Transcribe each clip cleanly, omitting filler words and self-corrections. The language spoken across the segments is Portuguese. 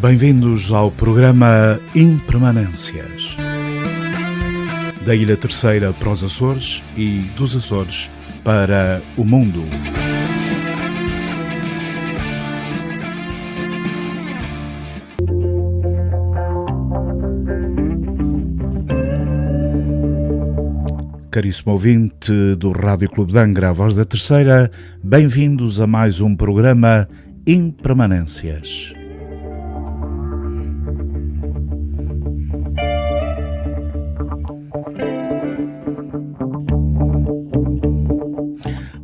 Bem-vindos ao programa Impermanências. Da Ilha Terceira para os Açores e dos Açores para o mundo. Caríssimo ouvinte do Rádio Clube de Angra, a voz da Terceira, bem-vindos a mais um programa Impermanências.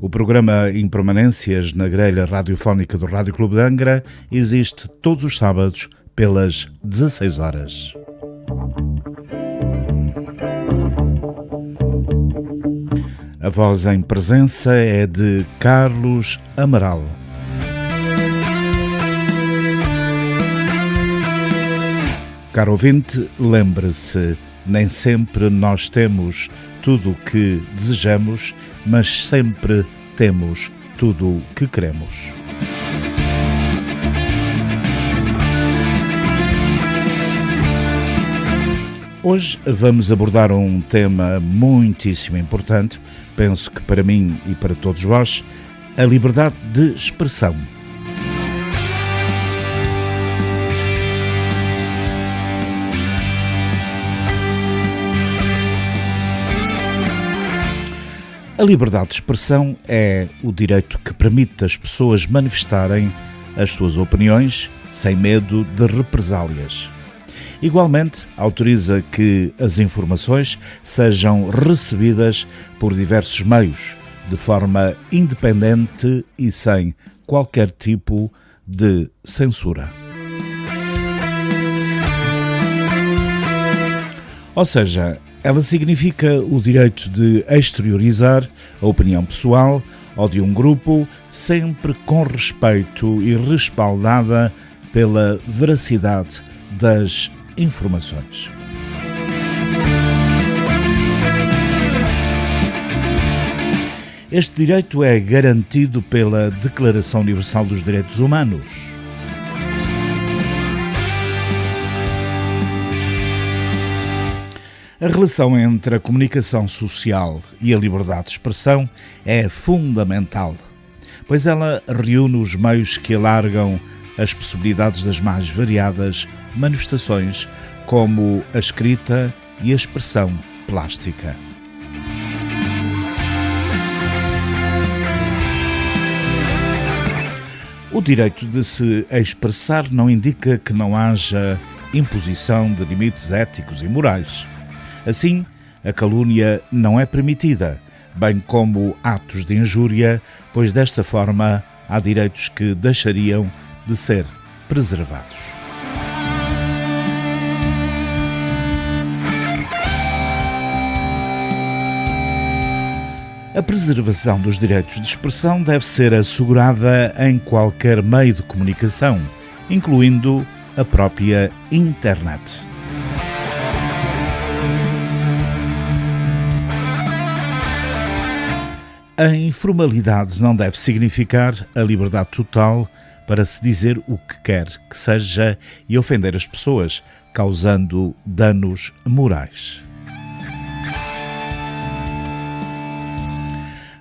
O programa Impermanências na grelha radiofónica do Rádio Clube de Angra existe todos os sábados pelas 16 horas. A voz em presença é de Carlos Amaral. Caro ouvinte, lembre-se, nem sempre nós temos tudo o que desejamos, mas sempre temos tudo o que queremos. Hoje vamos abordar um tema muitíssimo importante, penso que para mim e para todos vós, a liberdade de expressão. A liberdade de expressão é o direito que permite às pessoas manifestarem as suas opiniões sem medo de represálias. Igualmente, autoriza que as informações sejam recebidas por diversos meios, de forma independente e sem qualquer tipo de censura. Ou seja, ela significa o direito de exteriorizar a opinião pessoal ou de um grupo, sempre com respeito e respaldada pela veracidade das informações. Este direito é garantido pela Declaração Universal dos Direitos Humanos. A relação entre a comunicação social e a liberdade de expressão é fundamental, pois ela reúne os meios que alargam as possibilidades das mais variadas manifestações, como a escrita e a expressão plástica. O direito de se expressar não indica que não haja imposição de limites éticos e morais. Assim, a calúnia não é permitida, bem como atos de injúria, pois desta forma há direitos que deixariam de ser preservados. A preservação dos direitos de expressão deve ser assegurada em qualquer meio de comunicação, incluindo a própria internet. A informalidade não deve significar a liberdade total para se dizer o que quer que seja e ofender as pessoas, causando danos morais.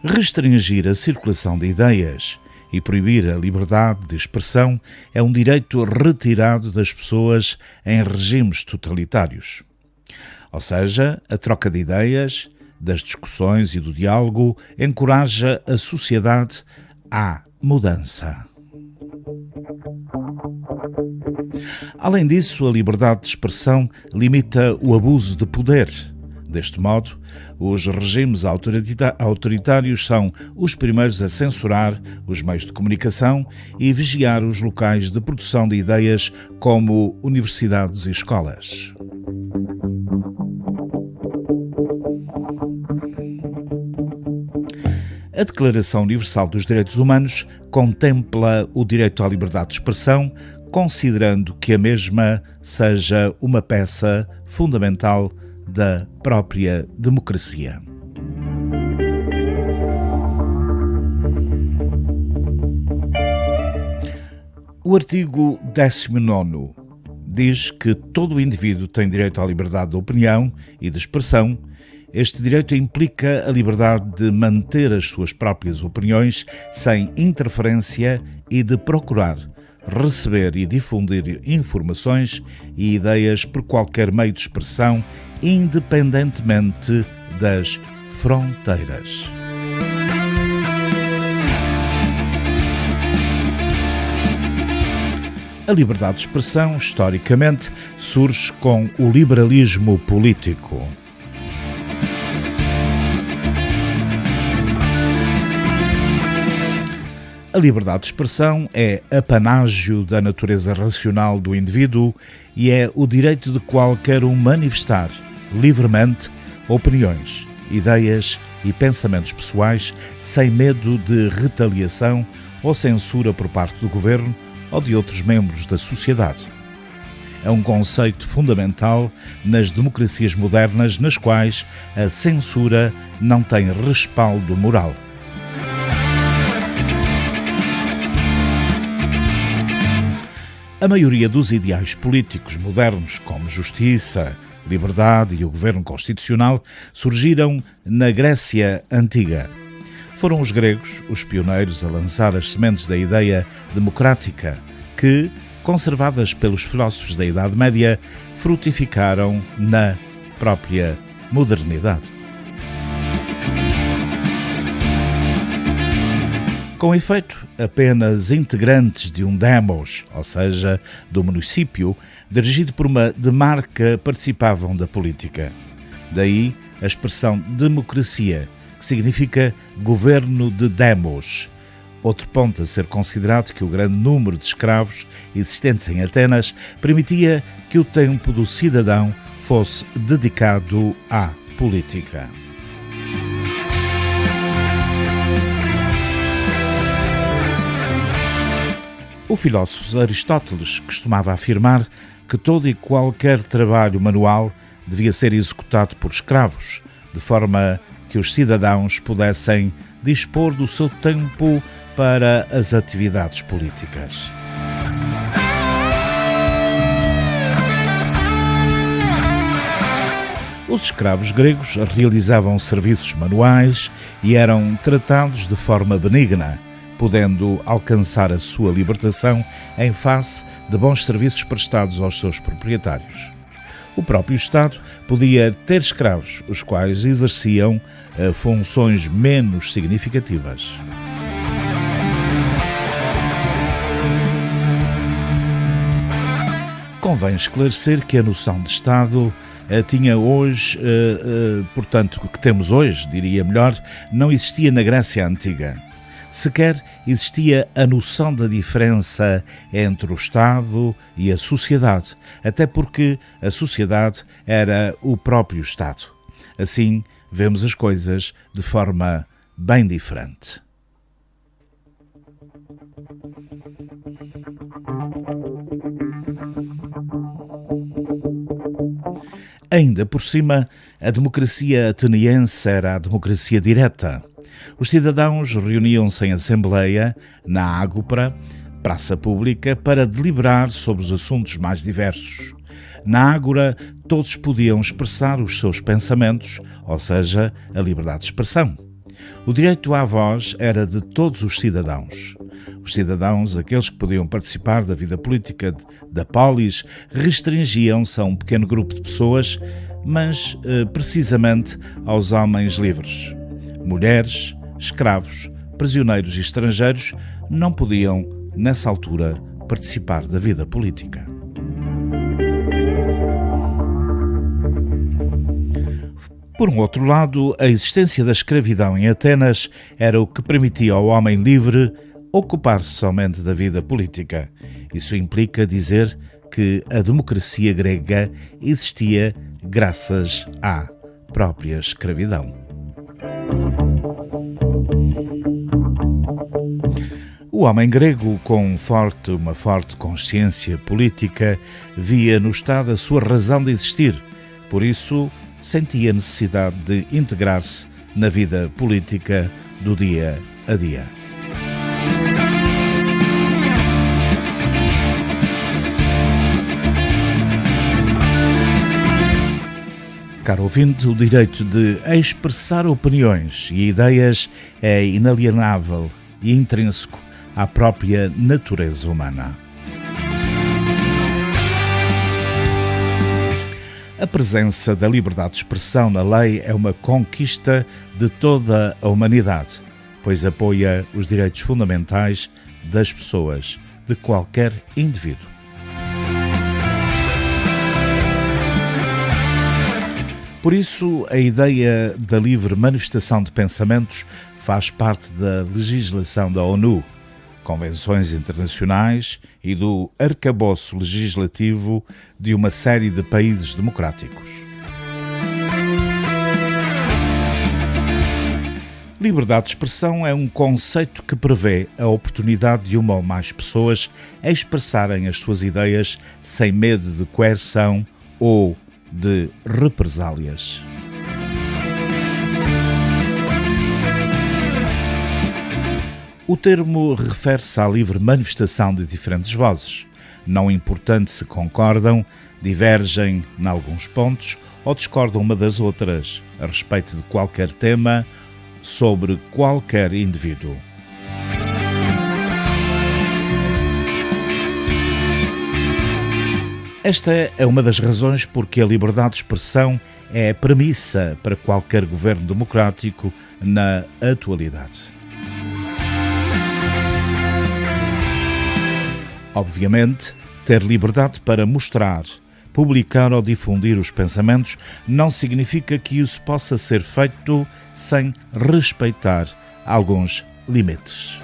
Restringir a circulação de ideias e proibir a liberdade de expressão é um direito retirado das pessoas em regimes totalitários. Ou seja, a troca de ideias, das discussões e do diálogo encoraja a sociedade à mudança. Além disso, a liberdade de expressão limita o abuso de poder. Deste modo, os regimes autoritários são os primeiros a censurar os meios de comunicação e vigiar os locais de produção de ideias como universidades e escolas. A Declaração Universal dos Direitos Humanos contempla o direito à liberdade de expressão, considerando que a mesma seja uma peça fundamental da própria democracia. O artigo 19 diz que todo o indivíduo tem direito à liberdade de opinião e de expressão. Este direito implica a liberdade de manter as suas próprias opiniões sem interferência e de procurar receber e difundir informações e ideias por qualquer meio de expressão, independentemente das fronteiras. A liberdade de expressão, historicamente, surge com o liberalismo político. A liberdade de expressão é apanágio da natureza racional do indivíduo e é o direito de qualquer um manifestar livremente opiniões, ideias e pensamentos pessoais sem medo de retaliação ou censura por parte do governo ou de outros membros da sociedade. É um conceito fundamental nas democracias modernas, nas quais a censura não tem respaldo moral. A maioria dos ideais políticos modernos, como justiça, liberdade e o governo constitucional, surgiram na Grécia Antiga. Foram os gregos os pioneiros a lançar as sementes da ideia democrática, que, conservadas pelos filósofos da Idade Média, frutificaram na própria modernidade. Com efeito, apenas integrantes de um demos, ou seja, do município, dirigido por uma demarca, participavam da política. Daí a expressão democracia, que significa governo de demos. Outro ponto a ser considerado que o grande número de escravos existentes em Atenas permitia que o tempo do cidadão fosse dedicado à política. O filósofo Aristóteles costumava afirmar que todo e qualquer trabalho manual devia ser executado por escravos, de forma que os cidadãos pudessem dispor do seu tempo para as atividades políticas. Os escravos gregos realizavam serviços manuais e eram tratados de forma benigna, podendo alcançar a sua libertação em face de bons serviços prestados aos seus proprietários. O próprio Estado podia ter escravos, os quais exerciam funções menos significativas. Convém esclarecer que a noção de Estado tinha hoje, portanto, que temos hoje, diria melhor, não existia na Grécia Antiga. Sequer existia a noção da diferença entre o Estado e a sociedade, até porque a sociedade era o próprio Estado. Assim, vemos as coisas de forma bem diferente. Ainda por cima, a democracia ateniense era a democracia direta. Os cidadãos reuniam-se em assembleia, na Ágora, praça pública, para deliberar sobre os assuntos mais diversos. Na Ágora, todos podiam expressar os seus pensamentos, ou seja, a liberdade de expressão. O direito à voz era de todos os cidadãos. Os cidadãos, aqueles que podiam participar da vida política da polis, restringiam-se a um pequeno grupo de pessoas, mas precisamente aos homens livres. Mulheres, escravos, prisioneiros e estrangeiros não podiam, nessa altura, participar da vida política. Por um outro lado, a existência da escravidão em Atenas era o que permitia ao homem livre ocupar-se somente da vida política. Isso implica dizer que a democracia grega existia graças à própria escravidão. O homem grego, com uma forte consciência política, via no Estado a sua razão de existir. Por isso, sentia necessidade de integrar-se na vida política do dia a dia. Caro ouvinte, o direito de expressar opiniões e ideias é inalienável e intrínseco à própria natureza humana. A presença da liberdade de expressão na lei é uma conquista de toda a humanidade, pois apoia os direitos fundamentais das pessoas, de qualquer indivíduo. Por isso, a ideia da livre manifestação de pensamentos faz parte da legislação da ONU, convenções internacionais e do arcabouço legislativo de uma série de países democráticos. Liberdade de expressão é um conceito que prevê a oportunidade de uma ou mais pessoas expressarem as suas ideias sem medo de coerção ou de represálias. O termo refere-se à livre manifestação de diferentes vozes, não importando se concordam, divergem em alguns pontos ou discordam uma das outras, a respeito de qualquer tema, sobre qualquer indivíduo. Esta é uma das razões porque a liberdade de expressão é a premissa para qualquer governo democrático na atualidade. Obviamente, ter liberdade para mostrar, publicar ou difundir os pensamentos não significa que isso possa ser feito sem respeitar alguns limites.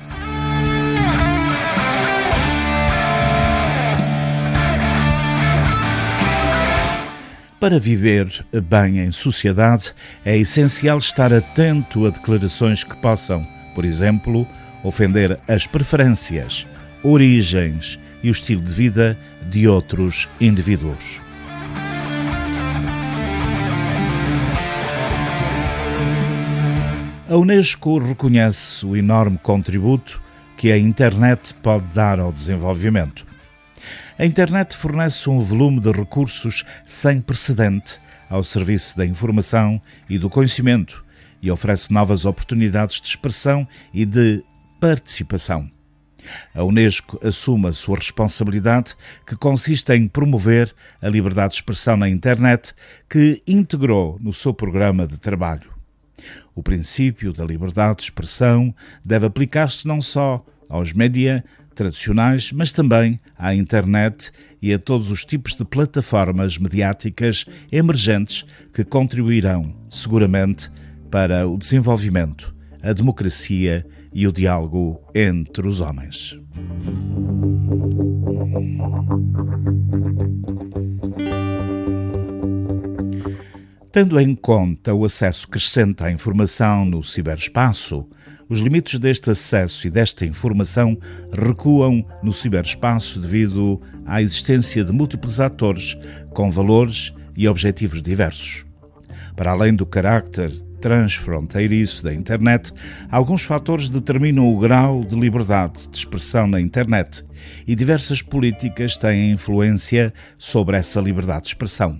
Para viver bem em sociedade, é essencial estar atento a declarações que possam, por exemplo, ofender as preferências, origens e o estilo de vida de outros indivíduos. A Unesco reconhece o enorme contributo que a internet pode dar ao desenvolvimento. A internet fornece um volume de recursos sem precedente ao serviço da informação e do conhecimento e oferece novas oportunidades de expressão e de participação. A Unesco assume a sua responsabilidade, que consiste em promover a liberdade de expressão na internet, que integrou no seu programa de trabalho. O princípio da liberdade de expressão deve aplicar-se não só aos média tradicionais, mas também à internet e a todos os tipos de plataformas mediáticas emergentes que contribuirão, seguramente, para o desenvolvimento, a democracia e o diálogo entre os homens. Tendo em conta o acesso crescente à informação no ciberespaço, os limites deste acesso e desta informação recuam no ciberespaço devido à existência de múltiplos atores com valores e objetivos diversos. Para além do carácter transfronteiriço da internet, alguns fatores determinam o grau de liberdade de expressão na internet e diversas políticas têm influência sobre essa liberdade de expressão.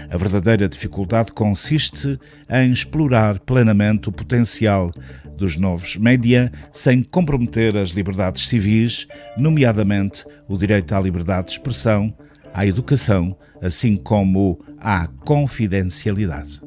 A verdadeira dificuldade consiste em explorar plenamente o potencial dos novos média sem comprometer as liberdades civis, nomeadamente o direito à liberdade de expressão, à educação, assim como à confidencialidade.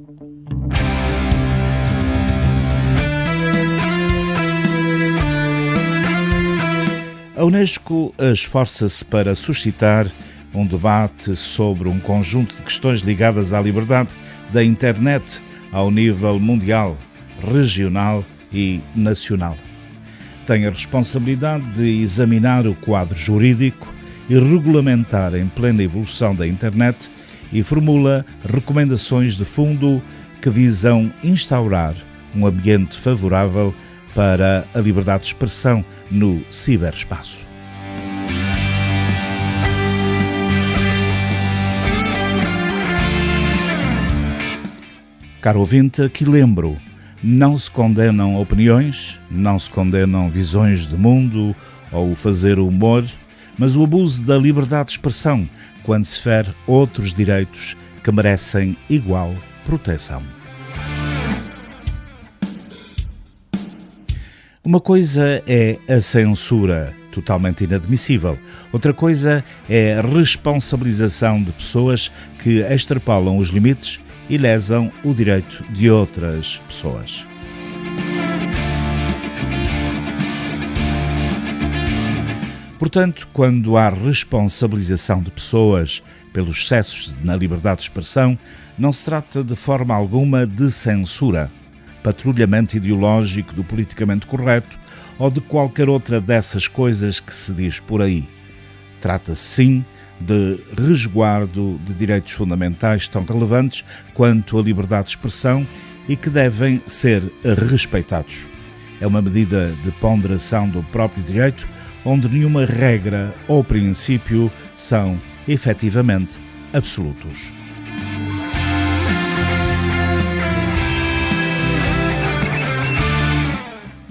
A Unesco esforça-se para suscitar um debate sobre um conjunto de questões ligadas à liberdade da internet ao nível mundial, regional e nacional. Tem a responsabilidade de examinar o quadro jurídico e regulamentar em plena evolução da internet e formula recomendações de fundo que visam instaurar um ambiente favorável para a liberdade de expressão no ciberespaço. Caro ouvinte, aqui lembro, não se condenam opiniões, não se condenam visões de mundo ou o fazer humor, mas o abuso da liberdade de expressão quando se fere outros direitos que merecem igual proteção. Uma coisa é a censura, totalmente inadmissível. Outra coisa é a responsabilização de pessoas que extrapolam os limites e lesam o direito de outras pessoas. Portanto, quando há responsabilização de pessoas pelos excessos na liberdade de expressão, não se trata de forma alguma de censura, patrulhamento ideológico do politicamente correto ou de qualquer outra dessas coisas que se diz por aí. Trata-se sim de resguardo de direitos fundamentais tão relevantes quanto a liberdade de expressão e que devem ser respeitados. É uma medida de ponderação do próprio direito, onde nenhuma regra ou princípio são, efetivamente, absolutos.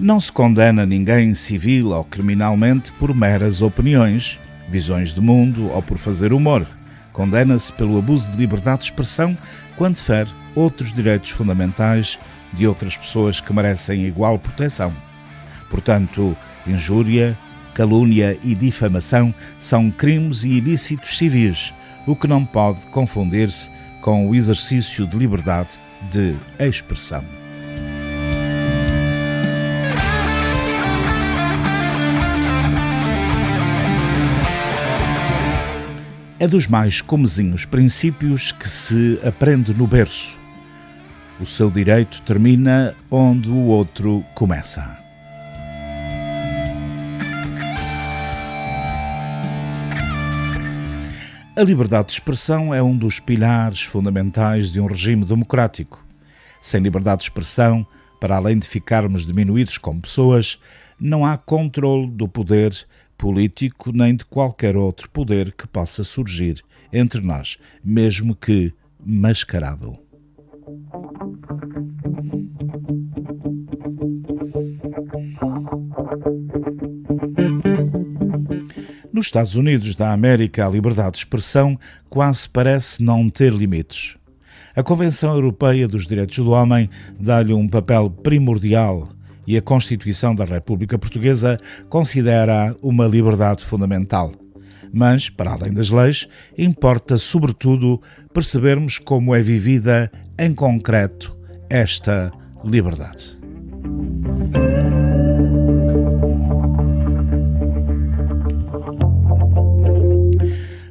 Não se condena ninguém civil ou criminalmente por meras opiniões, visões de mundo ou por fazer humor. Condena-se pelo abuso de liberdade de expressão quando fere outros direitos fundamentais de outras pessoas que merecem igual proteção. Portanto, injúria, calúnia e difamação são crimes e ilícitos civis, o que não pode confundir-se com o exercício de liberdade de expressão. É dos mais comezinhos princípios que se aprende no berço. O seu direito termina onde o outro começa. A liberdade de expressão é um dos pilares fundamentais de um regime democrático. Sem liberdade de expressão, para além de ficarmos diminuídos como pessoas, não há controle do poder político nem de qualquer outro poder que possa surgir entre nós, mesmo que mascarado. Nos Estados Unidos da América, a liberdade de expressão quase parece não ter limites. A Convenção Europeia dos Direitos do Homem dá-lhe um papel primordial e a Constituição da República Portuguesa considera uma liberdade fundamental. Mas, para além das leis, importa sobretudo percebermos como é vivida em concreto esta liberdade.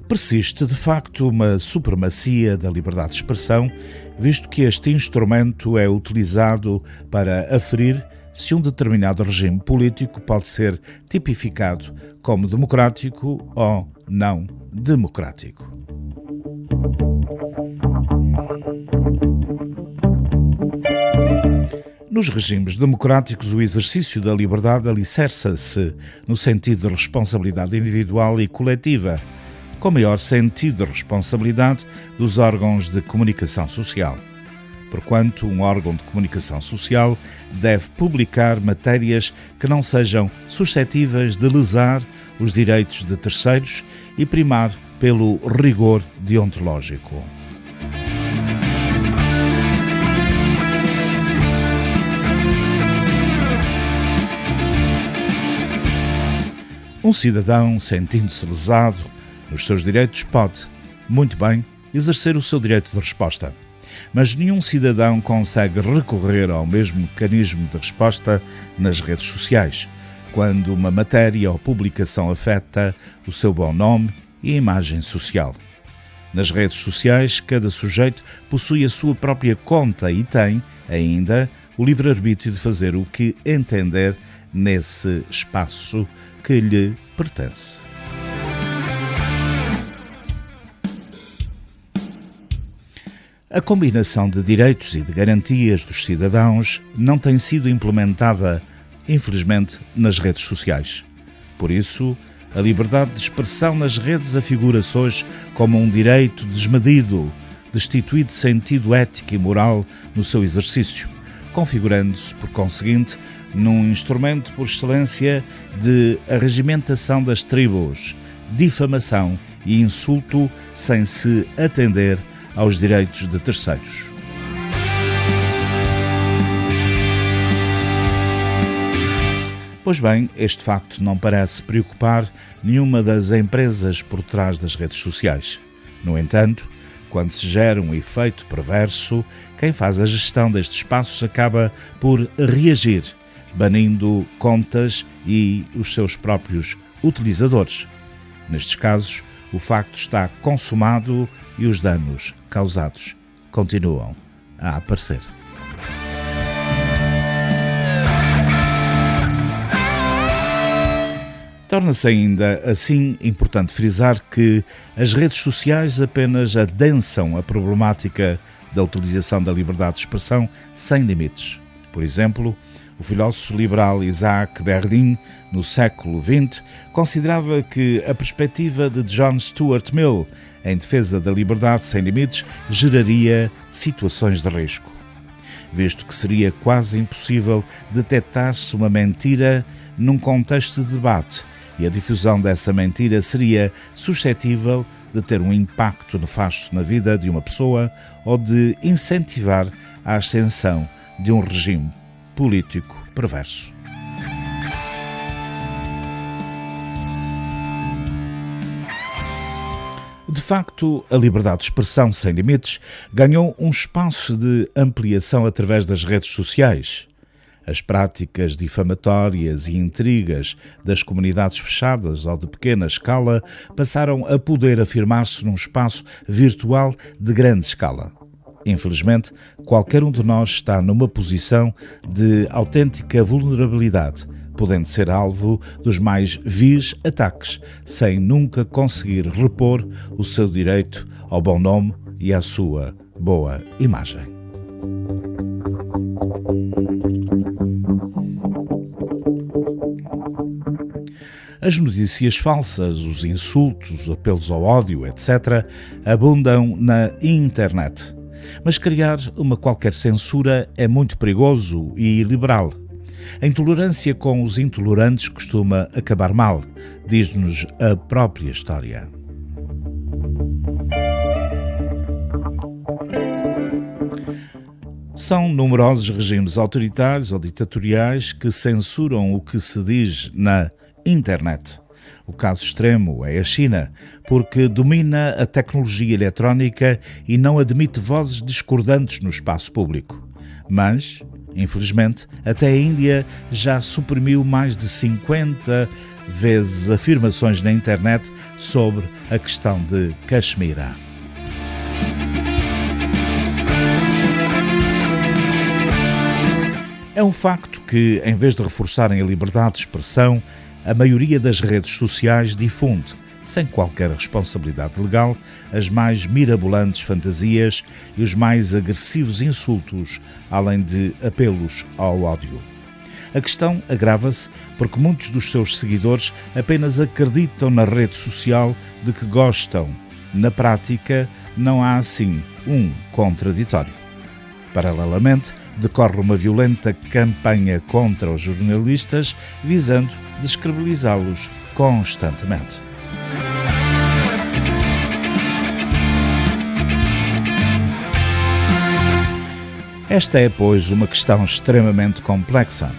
Persiste, de facto, uma supremacia da liberdade de expressão, visto que este instrumento é utilizado para aferir se um determinado regime político pode ser tipificado como democrático ou não democrático. Nos regimes democráticos, o exercício da liberdade alicerça-se no sentido de responsabilidade individual e coletiva, com maior sentido de responsabilidade dos órgãos de comunicação social. Porquanto um órgão de comunicação social deve publicar matérias que não sejam suscetíveis de lesar os direitos de terceiros e primar pelo rigor deontológico. Um cidadão, sentindo-se lesado nos seus direitos, pode, muito bem, exercer o seu direito de resposta. Mas nenhum cidadão consegue recorrer ao mesmo mecanismo de resposta nas redes sociais, quando uma matéria ou publicação afeta o seu bom nome e imagem social. Nas redes sociais, cada sujeito possui a sua própria conta e tem, ainda, o livre-arbítrio de fazer o que entender nesse espaço que lhe pertence. A combinação de direitos e de garantias dos cidadãos não tem sido implementada, infelizmente, nas redes sociais. Por isso, a liberdade de expressão nas redes afigura-se hoje como um direito desmedido, destituído de sentido ético e moral no seu exercício, configurando-se, por conseguinte, num instrumento por excelência de arregimentação das tribos, difamação e insulto sem se atender aos direitos de terceiros. Pois bem, este facto não parece preocupar nenhuma das empresas por trás das redes sociais. No entanto, quando se gera um efeito perverso, quem faz a gestão destes espaços acaba por reagir, banindo contas e os seus próprios utilizadores. Nestes casos, o facto está consumado e os danos causados continuam a aparecer. Torna-se ainda assim importante frisar que as redes sociais apenas adensam a problemática da utilização da liberdade de expressão sem limites. Por exemplo, o filósofo liberal Isaac Berlin, no século XX, considerava que a perspectiva de John Stuart Mill em defesa da liberdade sem limites geraria situações de risco, visto que seria quase impossível detectar-se uma mentira num contexto de debate, e a difusão dessa mentira seria suscetível de ter um impacto nefasto na vida de uma pessoa ou de incentivar a ascensão de um regime político perverso. De facto, a liberdade de expressão sem limites ganhou um espaço de ampliação através das redes sociais. As práticas difamatórias e intrigas das comunidades fechadas ou de pequena escala passaram a poder afirmar-se num espaço virtual de grande escala. Infelizmente, qualquer um de nós está numa posição de autêntica vulnerabilidade, podendo ser alvo dos mais vis ataques, sem nunca conseguir repor o seu direito ao bom nome e à sua boa imagem. As notícias falsas, os insultos, os apelos ao ódio, etc., abundam na internet. Mas criar uma qualquer censura é muito perigoso e iliberal. A intolerância com os intolerantes costuma acabar mal, diz-nos a própria história. São numerosos regimes autoritários ou ditatoriais que censuram o que se diz na internet. O caso extremo é a China, porque domina a tecnologia eletrónica e não admite vozes discordantes no espaço público. Mas, infelizmente, até a Índia já suprimiu mais de 50 vezes afirmações na internet sobre a questão de Caxemira. É um facto que, em vez de reforçarem a liberdade de expressão, a maioria das redes sociais difunde, sem qualquer responsabilidade legal, as mais mirabolantes fantasias e os mais agressivos insultos, além de apelos ao ódio. A questão agrava-se porque muitos dos seus seguidores apenas acreditam na rede social de que gostam. Na prática, não há assim um contraditório. Paralelamente, decorre uma violenta campanha contra os jornalistas, visando descredibilizá-los constantemente. Esta é, pois, uma questão extremamente complexa.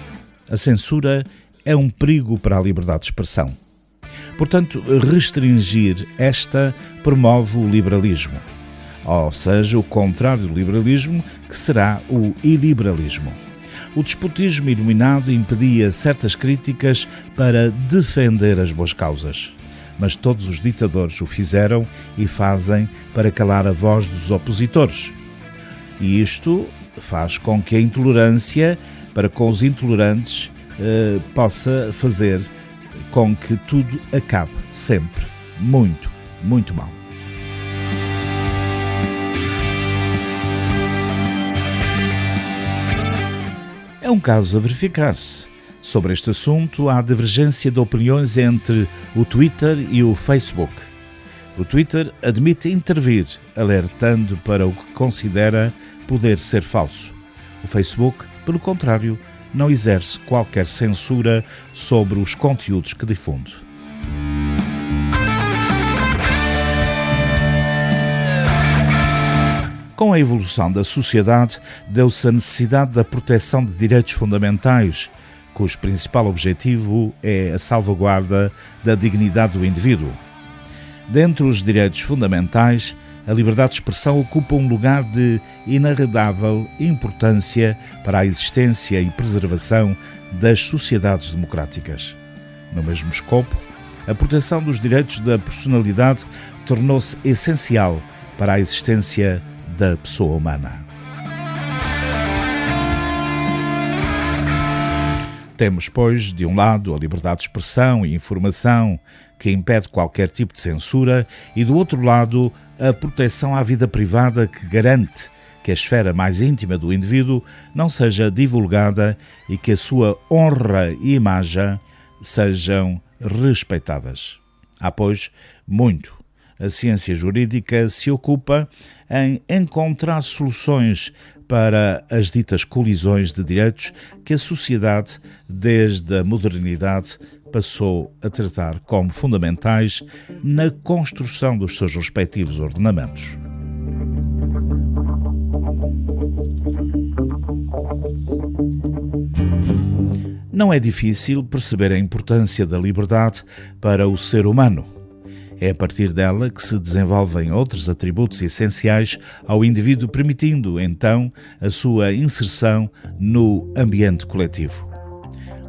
A censura é um perigo para a liberdade de expressão. Portanto, restringir esta promove o liberalismo. Ou seja, o contrário do liberalismo, que será o iliberalismo. O despotismo iluminado impedia certas críticas para defender as boas causas. Mas todos os ditadores o fizeram e fazem para calar a voz dos opositores. E isto faz com que a intolerância para com os intolerantes possa fazer com que tudo acabe sempre muito, muito mal. É um caso a verificar-se. Sobre este assunto, há divergência de opiniões entre o Twitter e o Facebook. O Twitter admite intervir, alertando para o que considera poder ser falso. O Facebook, pelo contrário, não exerce qualquer censura sobre os conteúdos que difunde. Com a evolução da sociedade, deu-se a necessidade da proteção de direitos fundamentais, cujo principal objetivo é a salvaguarda da dignidade do indivíduo. Dentre os direitos fundamentais, a liberdade de expressão ocupa um lugar de inarredável importância para a existência e preservação das sociedades democráticas. No mesmo escopo, a proteção dos direitos da personalidade tornou-se essencial para a existência da pessoa humana. Temos, pois, de um lado, a liberdade de expressão e informação, que impede qualquer tipo de censura, e do outro lado, a proteção à vida privada, que garante que a esfera mais íntima do indivíduo não seja divulgada e que a sua honra e imagem sejam respeitadas. Há, pois, muito. A ciência jurídica se ocupa em encontrar soluções para as ditas colisões de direitos que a sociedade, desde a modernidade, passou a tratar como fundamentais na construção dos seus respectivos ordenamentos. Não é difícil perceber a importância da liberdade para o ser humano. É a partir dela que se desenvolvem outros atributos essenciais ao indivíduo, permitindo, então, a sua inserção no ambiente coletivo.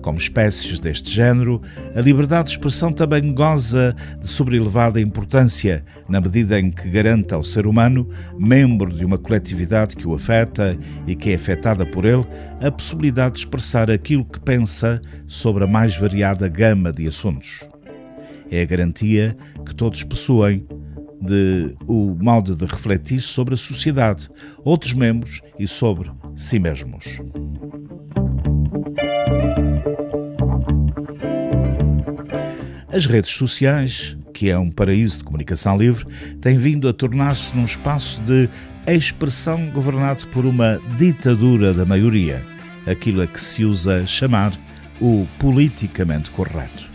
Como espécies deste género, a liberdade de expressão também goza de sobrelevada importância, na medida em que garante ao ser humano, membro de uma coletividade que o afeta e que é afetada por ele, a possibilidade de expressar aquilo que pensa sobre a mais variada gama de assuntos. É a garantia que todos possuem de o modo de refletir sobre a sociedade, outros membros e sobre si mesmos. As redes sociais, que é um paraíso de comunicação livre, têm vindo a tornar-se num espaço de expressão governado por uma ditadura da maioria, aquilo a que se usa chamar o politicamente correto,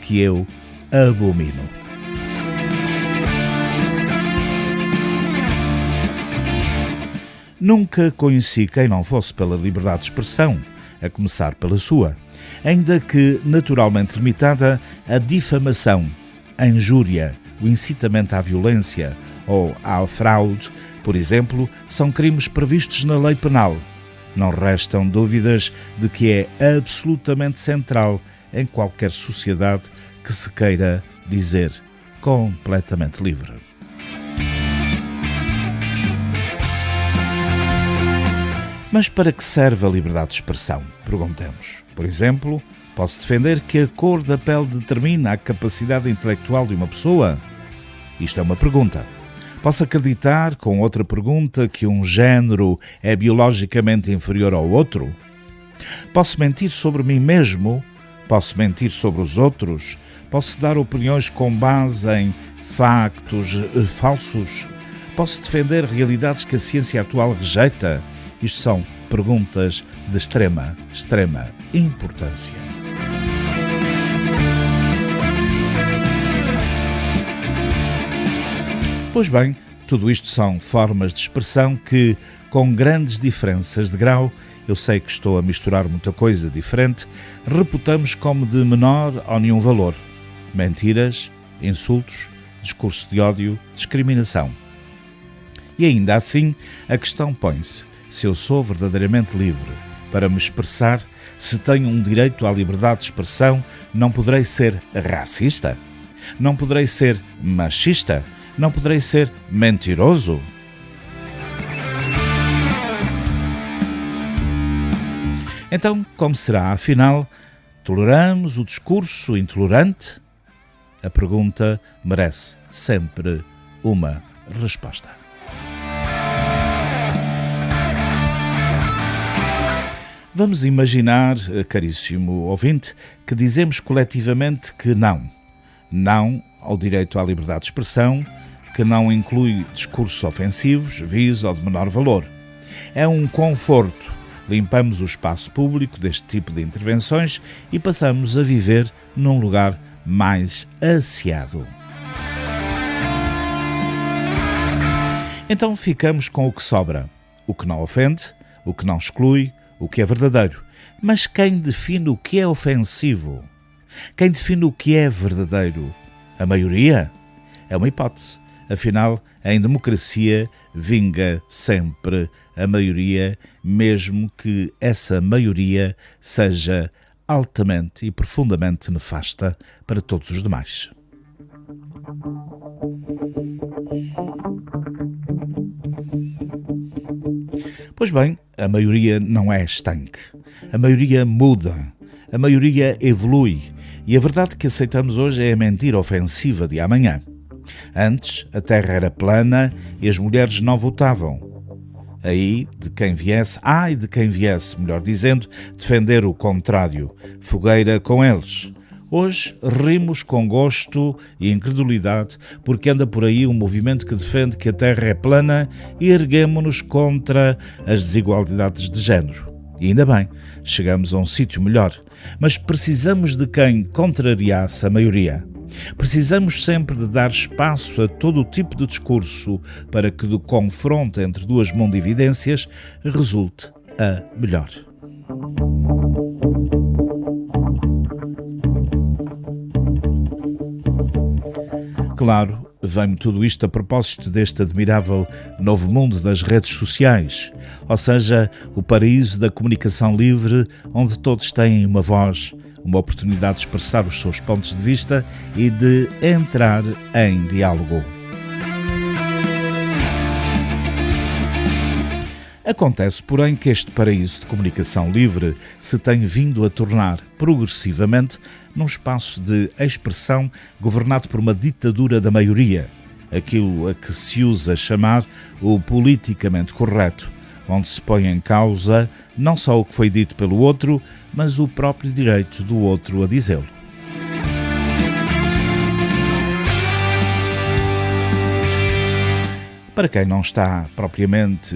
que eu abomino. Nunca conheci quem não fosse pela liberdade de expressão, a começar pela sua, ainda que naturalmente limitada à difamação, à injúria, o incitamento à violência ou à fraude, por exemplo, são crimes previstos na lei penal. Não restam dúvidas de que é absolutamente central em qualquer sociedade que se queira dizer completamente livre. Mas para que serve a liberdade de expressão? Perguntamos. Por exemplo, posso defender que a cor da pele determina a capacidade intelectual de uma pessoa? Isto é uma pergunta. Posso acreditar, com outra pergunta, que um género é biologicamente inferior ao outro? Posso mentir sobre mim mesmo? Posso mentir sobre os outros? Posso dar opiniões com base em factos falsos? Posso defender realidades que a ciência atual rejeita? Isto são perguntas de extrema importância. Pois bem, tudo isto são formas de expressão que, com grandes diferenças de grau, eu sei que estou a misturar muita coisa diferente, reputamos como de menor ou nenhum valor. Mentiras, insultos, discurso de ódio, discriminação. E ainda assim, a questão põe-se: se eu sou verdadeiramente livre para me expressar, se tenho um direito à liberdade de expressão, não poderei ser racista? Não poderei ser machista? Não poderei ser mentiroso? Então, como será, afinal? Toleramos o discurso intolerante? A pergunta merece sempre uma resposta. Vamos imaginar, caríssimo ouvinte, que dizemos coletivamente que não. Não ao direito à liberdade de expressão, que não inclui discursos ofensivos, vis ou de menor valor. É um conforto. Limpamos o espaço público deste tipo de intervenções e passamos a viver num lugar mais asseado. Então ficamos com o que sobra, o que não ofende, o que não exclui, o que é verdadeiro. Mas quem define o que é ofensivo? Quem define o que é verdadeiro? A maioria? É uma hipótese. Afinal, em democracia vinga sempre a maioria, mesmo que essa maioria seja altamente e profundamente nefasta para todos os demais. Pois bem, a maioria não é estanque. A maioria muda. A maioria evolui. E a verdade que aceitamos hoje é a mentira ofensiva de amanhã. Antes, a terra era plana e as mulheres não votavam. Aí, de quem viesse, melhor dizendo, defender o contrário, fogueira com eles. Hoje rimos com gosto e incredulidade porque anda por aí um movimento que defende que a terra é plana e erguemo-nos contra as desigualdades de género. E ainda bem, chegamos a um sítio melhor, mas precisamos de quem contrariasse a maioria. Precisamos sempre de dar espaço a todo o tipo de discurso para que do confronto entre duas mundividências resulte a melhor. Claro, vem-me tudo isto a propósito deste admirável novo mundo das redes sociais, ou seja, o paraíso da comunicação livre, onde todos têm uma voz, uma oportunidade de expressar os seus pontos de vista e de entrar em diálogo. Acontece, porém, que este paraíso de comunicação livre se tem vindo a tornar, progressivamente, num espaço de expressão governado por uma ditadura da maioria, aquilo a que se usa chamar o politicamente correto, onde se põe em causa não só o que foi dito pelo outro, mas o próprio direito do outro a dizê-lo. Para quem não está propriamente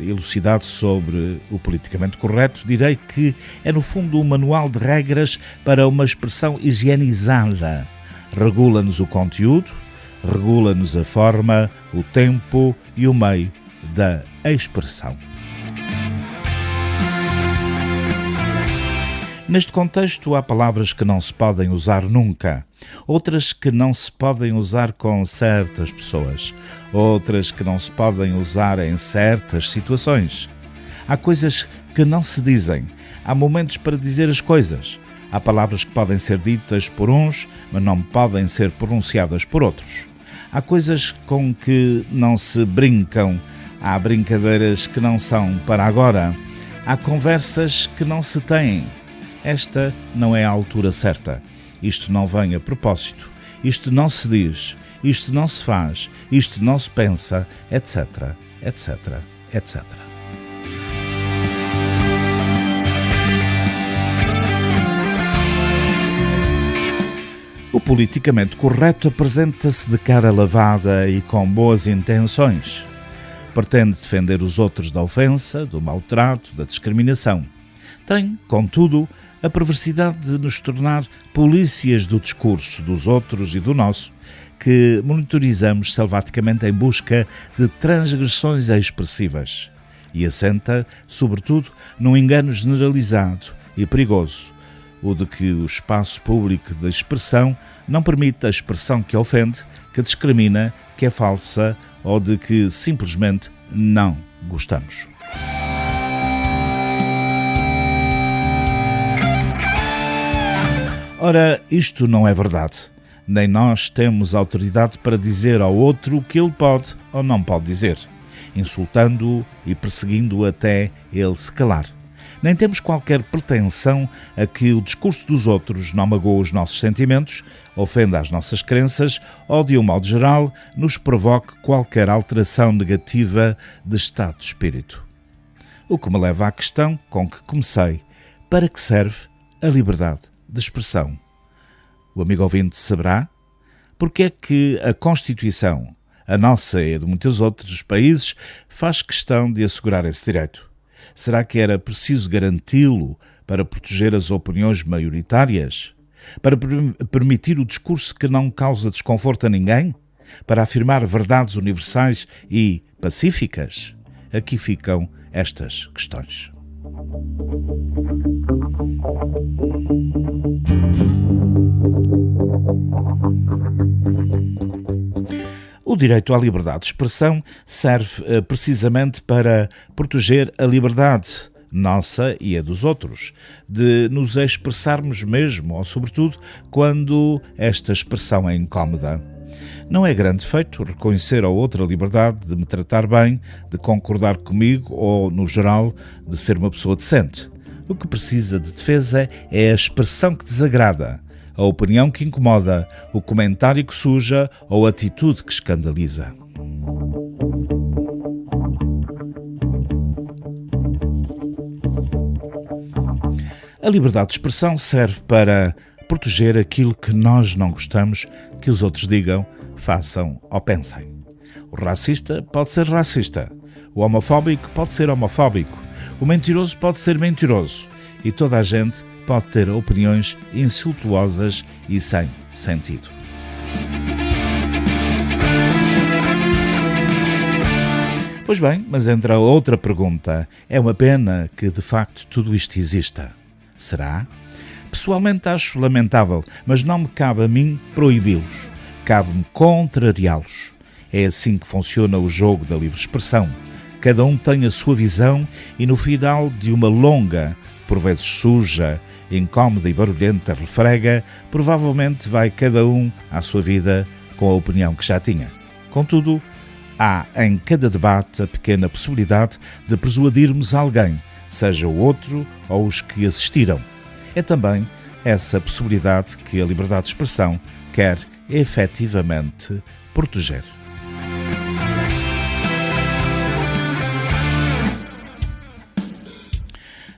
elucidado sobre o politicamente correto, direi que é no fundo um manual de regras para uma expressão higienizada. Regula-nos o conteúdo, regula-nos a forma, o tempo e o meio da expressão. Neste contexto, há palavras que não se podem usar nunca, outras que não se podem usar com certas pessoas, outras que não se podem usar em certas situações. Há coisas que não se dizem, há momentos para dizer as coisas. Há palavras que podem ser ditas por uns, mas não podem ser pronunciadas por outros. Há coisas com que não se brincam, há brincadeiras que não são para agora, há conversas que não se têm. Esta não é a altura certa. Isto não vem a propósito. Isto não se diz. Isto não se faz. Isto não se pensa, etc, etc, etc. O politicamente correto apresenta-se de cara lavada e com boas intenções. Pretende defender os outros da ofensa, do maltrato, da discriminação. Tem, contudo, a perversidade de nos tornar polícias do discurso dos outros e do nosso, que monitorizamos selvaticamente em busca de transgressões expressivas. E assenta, sobretudo, num engano generalizado e perigoso, o de que o espaço público de expressão não permite a expressão que ofende, que discrimina, que é falsa ou de que simplesmente não gostamos. Ora, isto não é verdade. Nem nós temos autoridade para dizer ao outro o que ele pode ou não pode dizer, insultando-o e perseguindo-o até ele se calar. Nem temos qualquer pretensão a que o discurso dos outros não magoe os nossos sentimentos, ofenda as nossas crenças ou, de um modo geral, nos provoque qualquer alteração negativa de estado de espírito. O que me leva à questão com que comecei: para que serve a liberdade de expressão? O amigo ouvinte saberá porque é que a Constituição, a nossa e a de muitos outros países, faz questão de assegurar esse direito. Será que era preciso garanti-lo para proteger as opiniões maioritárias? Para permitir o discurso que não causa desconforto a ninguém? Para afirmar verdades universais e pacíficas? Aqui ficam estas questões. O direito à liberdade de expressão serve precisamente para proteger a liberdade nossa e a dos outros, de nos expressarmos mesmo, ou sobretudo quando esta expressão é incómoda. Não é grande feito reconhecer a outra liberdade de me tratar bem, de concordar comigo ou, no geral, de ser uma pessoa decente. O que precisa de defesa é a expressão que desagrada, a opinião que incomoda, o comentário que suja ou a atitude que escandaliza. A liberdade de expressão serve para proteger aquilo que nós não gostamos que os outros digam, façam ou pensem. O racista pode ser racista, o homofóbico pode ser homofóbico, o mentiroso pode ser mentiroso e toda a gente pode ter opiniões insultuosas e sem sentido. Pois bem, mas entra outra pergunta. É uma pena que de facto tudo isto exista. Será? Pessoalmente acho lamentável, mas não me cabe a mim proibi-los. Cabe-me contrariá-los. É assim que funciona o jogo da livre expressão. Cada um tem a sua visão e no final de uma longa, por vezes suja, incómoda e barulhenta refrega, provavelmente vai cada um à sua vida com a opinião que já tinha. Contudo, há em cada debate a pequena possibilidade de persuadirmos alguém, seja o outro ou os que assistiram. É também essa possibilidade que a liberdade de expressão quer efetivamente proteger.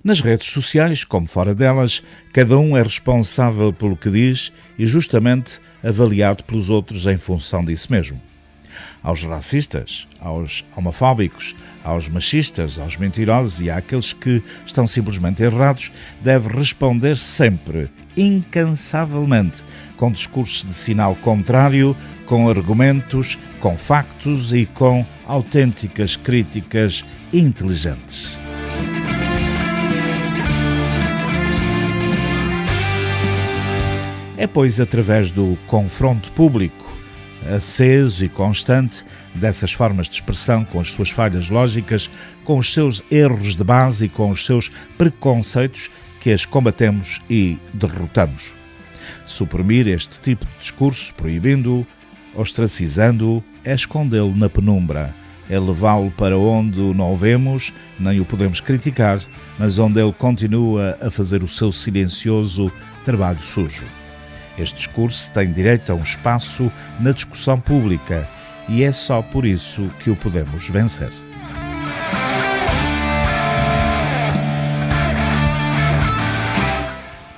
Nas redes sociais, como fora delas, cada um é responsável pelo que diz e justamente avaliado pelos outros em função disso mesmo. Aos racistas, aos homofóbicos, aos machistas, aos mentirosos e àqueles que estão simplesmente errados, deve responder sempre, incansavelmente, com discursos de sinal contrário, com argumentos, com factos e com autênticas críticas inteligentes. É, pois, através do confronto público, aceso e constante, dessas formas de expressão, com as suas falhas lógicas, com os seus erros de base e com os seus preconceitos, que as combatemos e derrotamos. Suprimir este tipo de discurso, proibindo-o, ostracizando-o, é escondê-lo na penumbra, é levá-lo para onde não o vemos, nem o podemos criticar, mas onde ele continua a fazer o seu silencioso trabalho sujo. Este discurso tem direito a um espaço na discussão pública e é só por isso que o podemos vencer.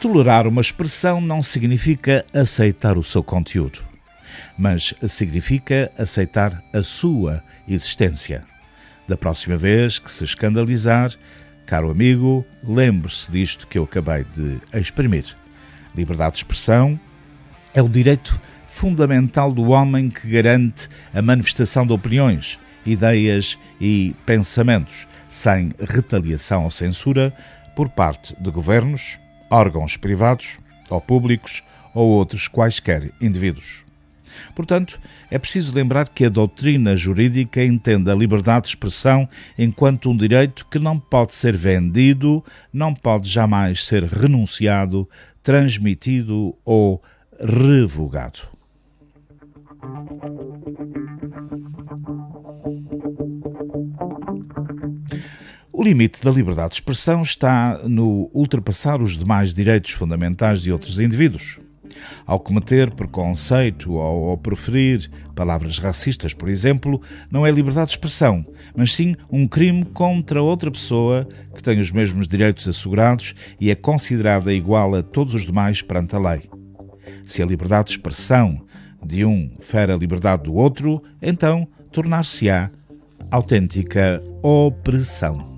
Tolerar uma expressão não significa aceitar o seu conteúdo, mas significa aceitar a sua existência. Da próxima vez que se escandalizar, caro amigo, lembre-se disto que eu acabei de exprimir. Liberdade de expressão é o direito fundamental do homem que garante a manifestação de opiniões, ideias e pensamentos, sem retaliação ou censura por parte de governos, órgãos privados ou públicos ou outros quaisquer indivíduos. Portanto, é preciso lembrar que a doutrina jurídica entende a liberdade de expressão enquanto um direito que não pode ser vendido, não pode jamais ser renunciado, transmitido ou revogado. O limite da liberdade de expressão está no ultrapassar os demais direitos fundamentais de outros indivíduos. Ao cometer preconceito ou ao proferir palavras racistas, por exemplo, não é liberdade de expressão, mas sim um crime contra outra pessoa que tem os mesmos direitos assegurados e é considerada igual a todos os demais perante a lei. Se a liberdade de expressão de um fere a liberdade do outro, então tornar-se-á autêntica opressão.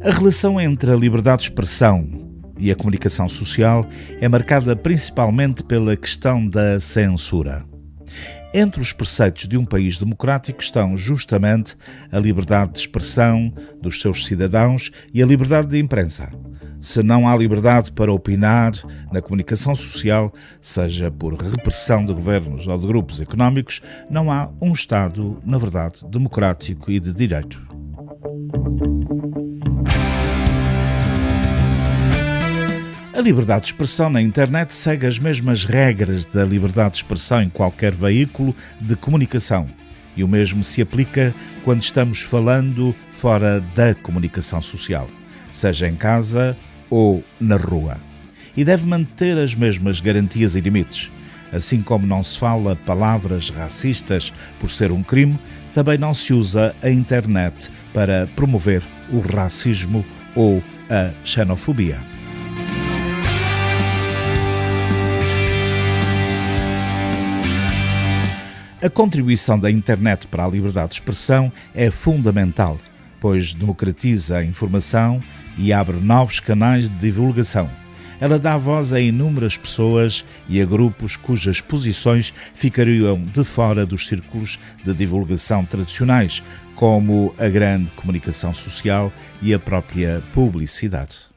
A relação entre a liberdade de expressão e a comunicação social é marcada principalmente pela questão da censura. Entre os preceitos de um país democrático estão justamente a liberdade de expressão dos seus cidadãos e a liberdade de imprensa. Se não há liberdade para opinar na comunicação social, seja por repressão de governos ou de grupos económicos, não há um Estado, na verdade, democrático e de direito. A liberdade de expressão na internet segue as mesmas regras da liberdade de expressão em qualquer veículo de comunicação. E o mesmo se aplica quando estamos falando fora da comunicação social, seja em casa ou na rua. E deve manter as mesmas garantias e limites. Assim como não se fala palavras racistas por ser um crime, também não se usa a internet para promover o racismo ou a xenofobia. A contribuição da internet para a liberdade de expressão é fundamental, pois democratiza a informação e abre novos canais de divulgação. Ela dá voz a inúmeras pessoas e a grupos cujas posições ficariam de fora dos círculos de divulgação tradicionais, como a grande comunicação social e a própria publicidade.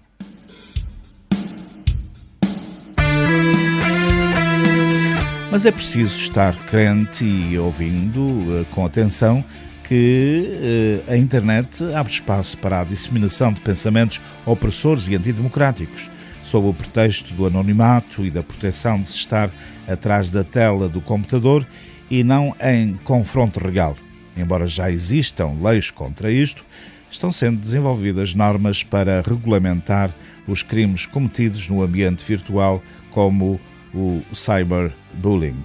Mas é preciso estar crente e ouvindo com atenção que a internet abre espaço para a disseminação de pensamentos opressores e antidemocráticos, sob o pretexto do anonimato e da proteção de se estar atrás da tela do computador e não em confronto real. Embora já existam leis contra isto, estão sendo desenvolvidas normas para regulamentar os crimes cometidos no ambiente virtual, como o cyberbullying.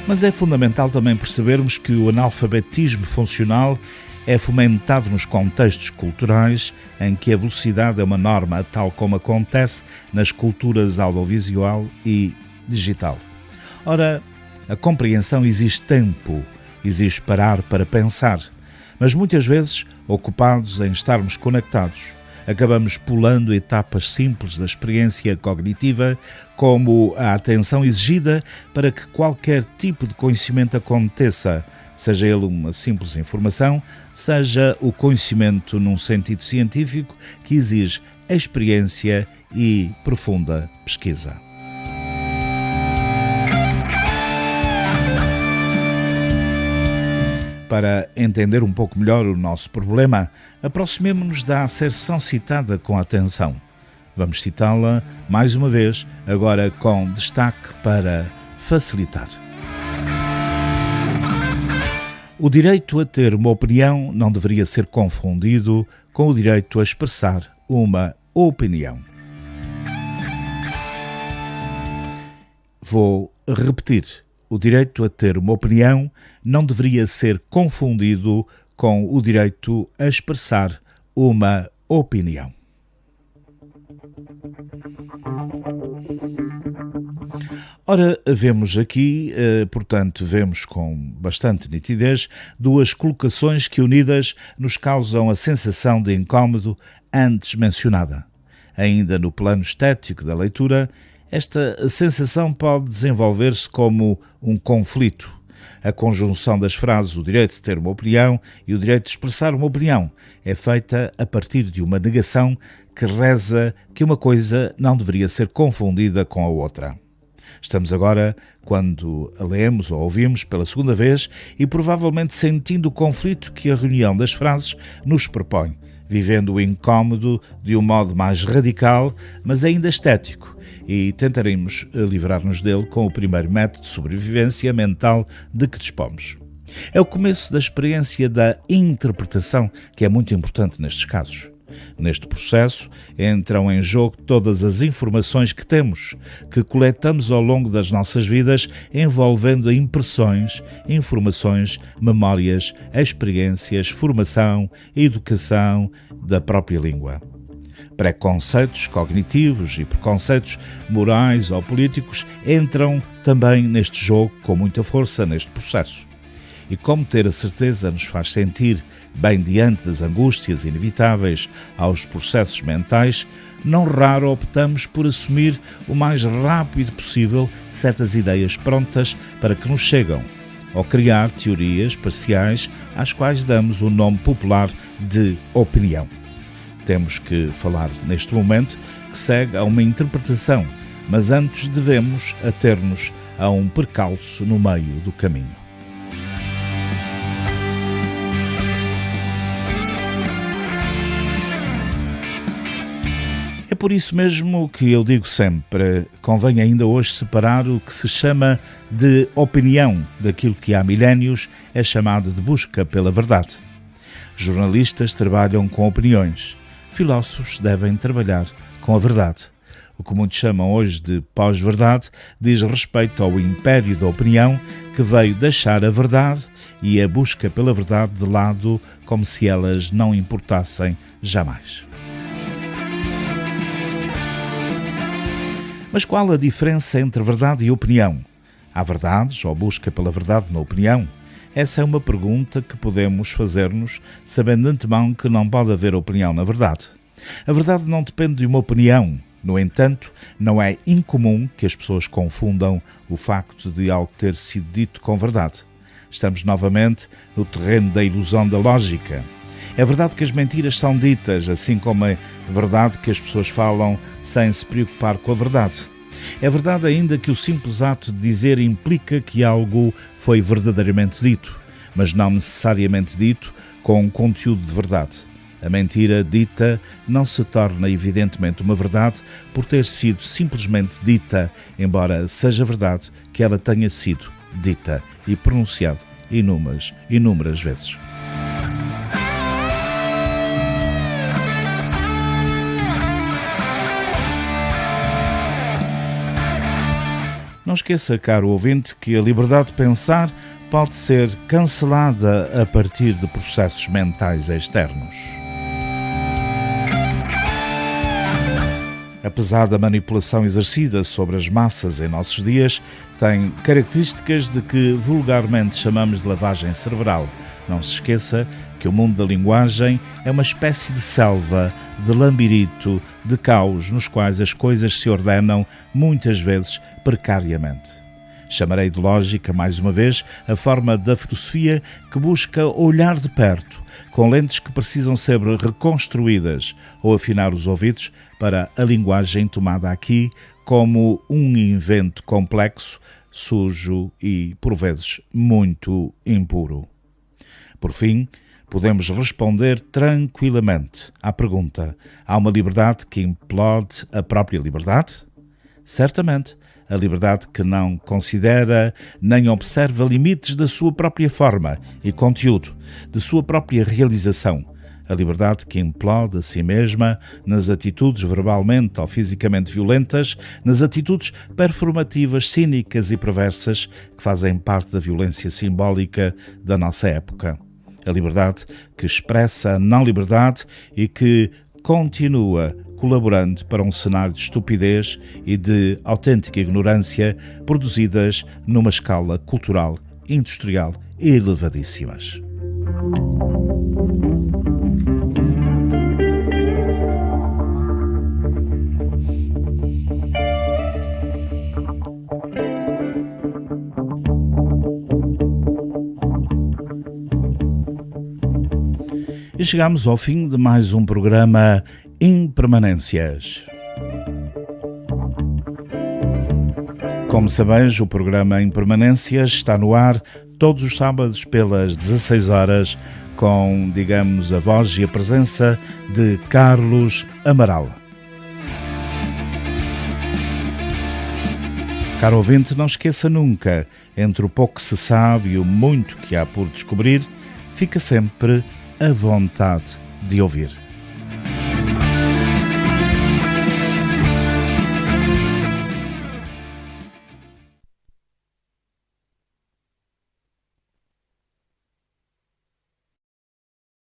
Mas é fundamental também percebermos que o analfabetismo funcional é fomentado nos contextos culturais em que a velocidade é uma norma, tal como acontece nas culturas audiovisual e digital. Ora, a compreensão exige tempo, exige parar para pensar, mas muitas vezes, ocupados em estarmos conectados, acabamos pulando etapas simples da experiência cognitiva, como a atenção exigida para que qualquer tipo de conhecimento aconteça, seja ele uma simples informação, seja o conhecimento num sentido científico que exige experiência e profunda pesquisa. Para entender um pouco melhor o nosso problema, aproximemo-nos da asserção citada com atenção. Vamos citá-la mais uma vez, agora com destaque para facilitar. O direito a ter uma opinião não deveria ser confundido com o direito a expressar uma opinião. Vou repetir. O direito a ter uma opinião não deveria ser confundido com o direito a expressar uma opinião. Ora, vemos aqui, vemos com bastante nitidez duas colocações que unidas nos causam a sensação de incómodo antes mencionada. Ainda no plano estético da leitura, esta sensação pode desenvolver-se como um conflito. A conjunção das frases o direito de ter uma opinião e o direito de expressar uma opinião é feita a partir de uma negação que reza que uma coisa não deveria ser confundida com a outra. Estamos agora, quando a lemos ou ouvimos pela segunda vez e provavelmente sentindo o conflito que a reunião das frases nos propõe, vivendo o incómodo de um modo mais radical, mas ainda estético, e tentaremos livrar-nos dele com o primeiro método de sobrevivência mental de que dispomos. É o começo da experiência da interpretação, que é muito importante nestes casos. Neste processo entram em jogo todas as informações que temos, que coletamos ao longo das nossas vidas, envolvendo impressões, informações, memórias, experiências, formação, educação da própria língua. Preconceitos cognitivos e preconceitos morais ou políticos entram também neste jogo com muita força neste processo. e como ter a certeza nos faz sentir bem diante das angústias inevitáveis aos processos mentais, não raro optamos por assumir o mais rápido possível certas ideias prontas para que nos chegam, ou criar teorias parciais às quais damos o nome popular de opinião. Temos que falar neste momento que segue a uma interpretação, mas antes devemos ater-nos a um percalço no meio do caminho. É por isso mesmo que eu digo sempre, convém ainda hoje separar o que se chama de opinião daquilo que há milénios é chamado de busca pela verdade. Jornalistas trabalham com opiniões, filósofos devem trabalhar com a verdade. O que muitos chamam hoje de pós-verdade diz respeito ao império da opinião que veio deixar a verdade e a busca pela verdade de lado como se elas não importassem jamais. Mas qual a diferença entre verdade e opinião? Há verdades ou busca pela verdade na opinião? Essa é uma pergunta que podemos fazer-nos sabendo de antemão que não pode haver opinião na verdade. A verdade não depende de uma opinião. No entanto, não é incomum que as pessoas confundam o facto de algo ter sido dito com verdade. Estamos novamente no terreno da ilusão da lógica. É verdade que as mentiras são ditas, assim como é verdade que as pessoas falam sem se preocupar com a verdade. É verdade ainda que o simples ato de dizer implica que algo foi verdadeiramente dito, mas não necessariamente dito com um conteúdo de verdade. A mentira dita não se torna evidentemente uma verdade por ter sido simplesmente dita, embora seja verdade que ela tenha sido dita e pronunciada inúmeras vezes. Não esqueça, caro ouvinte, que a liberdade de pensar pode ser cancelada a partir de processos mentais externos. Apesar da manipulação exercida sobre as massas em nossos dias, tem características de que vulgarmente chamamos de lavagem cerebral. Não se esqueça que o mundo da linguagem é uma espécie de selva, de labirinto, de caos, nos quais as coisas se ordenam, muitas vezes precariamente. Chamarei de lógica, mais uma vez, a forma da filosofia que busca olhar de perto, com lentes que precisam ser reconstruídas ou afinar os ouvidos para a linguagem tomada aqui como um invento complexo, sujo e, por vezes, muito impuro. Por fim, podemos responder tranquilamente à pergunta: há uma liberdade que implode a própria liberdade? Certamente, a liberdade que não considera nem observa limites da sua própria forma e conteúdo, de sua própria realização. A liberdade que implode a si mesma nas atitudes verbalmente ou fisicamente violentas, nas atitudes performativas, cínicas e perversas que fazem parte da violência simbólica da nossa época. A liberdade que expressa a não-liberdade e que continua colaborando para um cenário de estupidez e de autêntica ignorância produzidas numa escala cultural, industrial e elevadíssimas. E chegamos ao fim de mais um programa Impermanências. Como sabeis, o programa Impermanências está no ar todos os sábados pelas 16 horas com, digamos, a voz e a presença de Carlos Amaral. Caro ouvinte, não esqueça nunca, entre o pouco que se sabe e o muito que há por descobrir, fica sempre a vontade de ouvir.